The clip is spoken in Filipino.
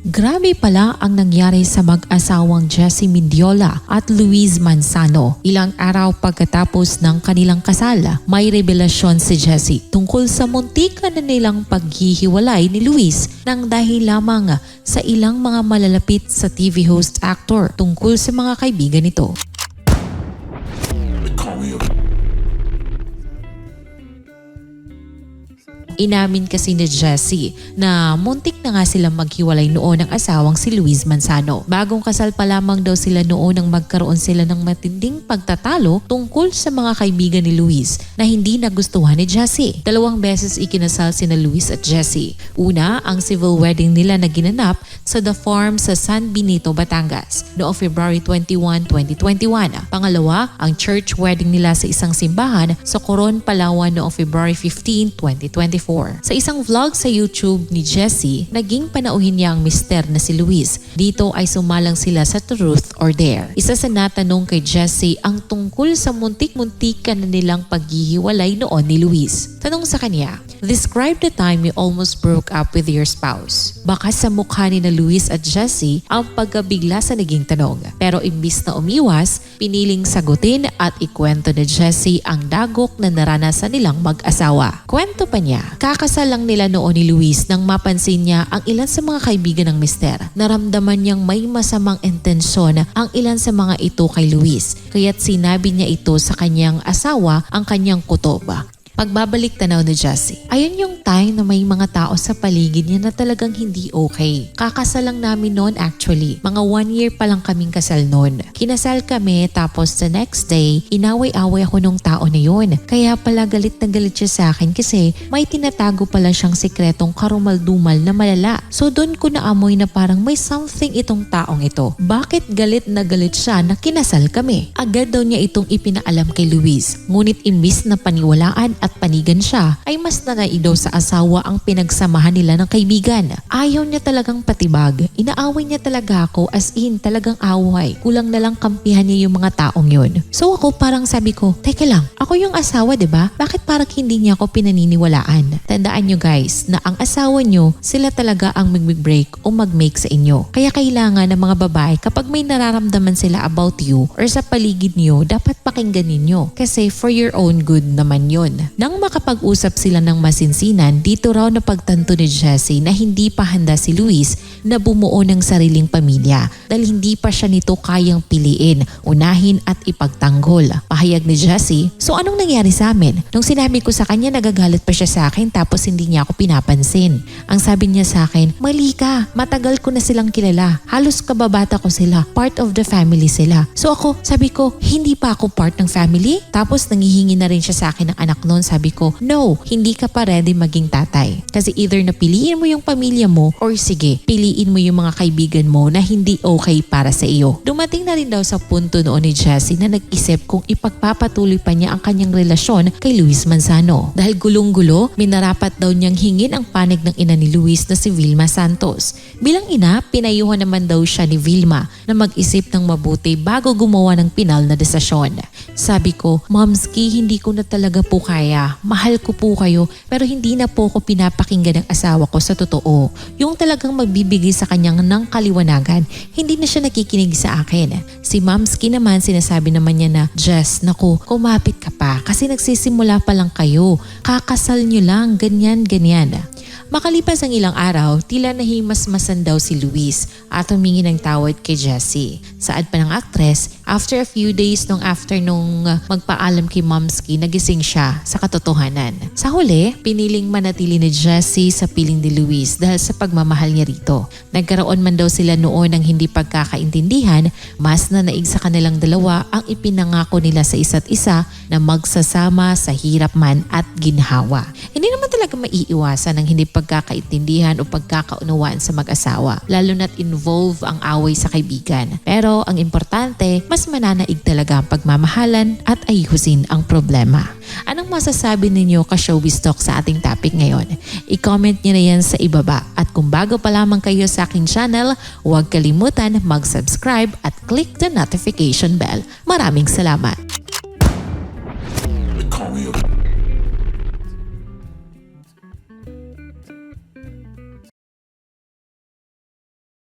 Grabe pala ang nangyari sa mag-asawang Jessie Mendiola at Luis Manzano. Ilang araw pagkatapos ng kanilang kasal, may revelasyon si Jessie tungkol sa muntikan na nilang paghihiwalay ni Luis nang dahil lamang sa ilang mga malalapit sa TV host actor tungkol sa mga kaibigan nito. Inamin kasi ni Jessie na muntik na nga silang maghiwalay noon ng asawang si Luis Manzano. Bagong kasal pa lamang daw sila noon nang magkaroon sila ng matinding pagtatalo tungkol sa mga kaibigan ni Luis na hindi nagustuhan ni Jessie. 2 beses ikinasal sina Luis at Jessie. Una, ang civil wedding nila na ginanap sa The Farm sa San Benito, Batangas noong February 21, 2021. Pangalawa, ang church wedding nila sa isang simbahan sa Coron, Palawan noong February 15, 2024. Sa isang vlog sa YouTube ni Jessie, naging panauhin niya ang mister na si Luis. Dito ay sumalang sila sa Truth or Dare. Isa sa natanong kay Jessie ang tungkol sa muntik-muntikan na nilang paghihiwalay noon ni Luis. Tanong sa kanya, describe the time you almost broke up with your spouse. Baka sa mukha ni na Luis at Jessie ang pagkabigla sa naging tanong. Pero imbis na umiwas, piniling sagutin at ikwento ni Jessie ang dagok na naranasan nilang mag-asawa. Kwento pa niya, kakasal lang nila noon ni Luis nang mapansin niya ang ilan sa mga kaibigan ng mister. Naramdaman niyang may masamang intensyon ang ilan sa mga ito kay Luis, kaya't sinabi niya ito sa kanyang asawa ang kanyang kutob. Pagbabalik tanaw ni Jessie, ayun yung time na may mga tao sa paligid niya na talagang hindi okay. Kakasal lang namin noon actually. Mga 1 year pa lang kaming kasal noon. Kinasal kami tapos the next day, inaway-away ako nung tao na yun. Kaya pala galit na galit siya sa akin kasi may tinatago pala siyang sikretong karumal-dumal na malala. So doon ko naamoy na parang may something itong taong ito. Bakit galit na galit siya na kinasal kami? Agad daw niya itong ipinaalam kay Luis. Ngunit imbis na paniwalaan at panigan siya, ay mas nanay daw sa asawa ang pinagsamahan nila ng kaibigan. Ayaw niya talagang patibag. Inaaway niya talaga ako as in talagang away. Kulang na lang kampihan niya yung mga taong yun. So ako parang sabi ko, teka lang, ako yung asawa, 'di ba? Bakit parang hindi niya ako pinaniniwalaan? Tandaan niyo guys na ang asawa niyo, sila talaga ang mag-break o mag-make sa inyo. Kaya kailangan ng mga babae kapag may nararamdaman sila about you or sa paligid niyo, dapat pakinggan ninyo. Kasi for your own good naman yun. Nang makapag-usap sila ng masinsinan, dito raw na pagtanto ni Jessie na hindi pa handa si Luis na bumuo ng sariling pamilya dahil hindi pa siya nito kayang piliin, unahin at ipagtanggol. Pahayag ni Jessie, so anong nangyari sa amin? Nung sinabi ko sa kanya, nagagalit pa siya sa akin tapos hindi niya ako pinapansin. Ang sabi niya sa akin, mali ka, matagal ko na silang kilala. Halos kababata ko sila, part of the family sila. So ako, sabi ko, hindi pa ako part ng family? Tapos nangihingi na rin siya sa akin ng anak noon. Sabi ko, no, hindi ka pa ready maging tatay. Kasi either napiliin mo yung pamilya mo or sige, piliin mo yung mga kaibigan mo na hindi okay para sa iyo. Dumating na rin daw sa punto noon ni Jessie na nag-isip kung ipagpapatuloy pa niya ang kanyang relasyon kay Luis Manzano. Dahil gulong-gulo, minarapat daw niyang hingin ang panig ng ina ni Luis na si Vilma Santos. Bilang ina, pinayuhan naman daw siya ni Vilma na mag-isip ng mabuti bago gumawa ng pinal na desisyon. Sabi ko, Momski, hindi ko na talaga po kaya. Mahal ko po kayo pero hindi na po ko pinapakinggan ng asawa ko sa totoo. Yung talagang magbibigay sa kanyang ng kaliwanagan, hindi na siya nakikinig sa akin. Si Momski naman sinasabi naman niya na, Jess, naku, kumapit ka pa kasi nagsisimula pa lang kayo. Kakasal nyo lang, ganyan. Makalipas ang ilang araw, tila nahimasmasan daw si Luis at humingi ng tawad kay Jessie. Saad pa ng aktres, after a few days after nung magpaalam kay Momski, nagising siya sa katotohanan. Sa huli, piniling manatili ni Jessie sa piling ni Luis dahil sa pagmamahal niya rito. Nagkaroon man daw sila noon ng hindi pagkakaintindihan, mas nanaig sa kanilang dalawa ang ipinangako nila sa isa't isa na magsasama sa hirap man at ginhawa. Hindi naman talaga maiiwasan ng hindi pagkakaintindihan o pagkakaunawaan sa mag-asawa, lalo na't involve ang away sa kaibigan. Pero ang importante, mas mananaig talaga ang pagmamahalan at ayusin ang problema. Anong masasabi ninyo ka-showbiz talk sa ating topic ngayon? I-comment nyo na yan sa ibaba. At kung bago pa lamang kayo sa aking channel, huwag kalimutan mag-subscribe at click the notification bell. Maraming salamat!